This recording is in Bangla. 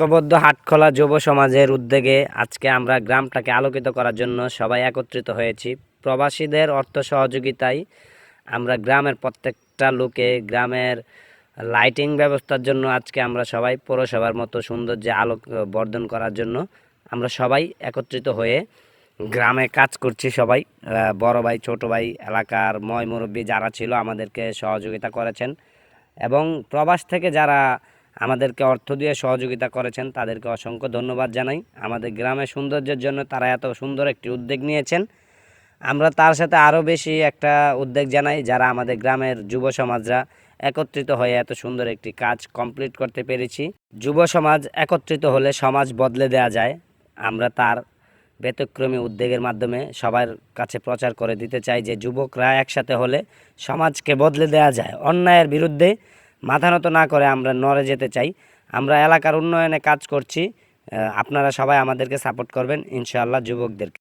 ঐক্যবদ্ধ হাটখোলা যুব সমাজের উদ্যোগে আজকে আমরা গ্রামটাকে আলোকিত করার জন্য সবাই একত্রিত হয়েছি। প্রবাসীদের অর্থ সহযোগিতায় আমরা গ্রামের প্রত্যেকটা লোকে গ্রামের লাইটিং ব্যবস্থার জন্য আজকে আমরা সবাই পৌরসভার মতো সৌন্দর্যে আলোক বর্ধন করার জন্য আমরা সবাই একত্রিত হয়ে গ্রামে কাজ করছি। সবাই বড় ভাই, ছোট ভাই, এলাকার ময় মুরব্বী যারা ছিল আমাদেরকে সহযোগিতা করেছেন এবং প্রবাস থেকে যারা আমাদেরকে অর্থ দিয়ে সহযোগিতা করেছেন তাদেরকে অসংখ্য ধন্যবাদ জানাই। আমাদের গ্রামের সৌন্দর্যের জন্য তারা এত সুন্দর একটি উদ্যোগ নিয়েছেন। আমরা তার সাথে আরও বেশি একটা উদ্যোগ জানাই, যারা আমাদের গ্রামের যুব সমাজরা একত্রিত হয়ে এত সুন্দর একটি কাজ কমপ্লিট করতে পেরেছি। যুব সমাজ একত্রিত হলে সমাজ বদলে দেওয়া যায়। আমরা তার ব্যতিক্রমী উদ্যোগের মাধ্যমে সবার কাছে প্রচার করে দিতে চাই যে যুবকরা একসাথে হলে সমাজকে বদলে দেওয়া যায়। অন্যায়ের বিরুদ্ধে মাথা নত না করে আমরা নড়ে যেতে চাই। আমরা এলাকার উন্নয়নে কাজ করছি। আপনারা সবাই আমাদেরকে সাপোর্ট করবেন ইনশাআল্লাহ, যুবকদেরকে।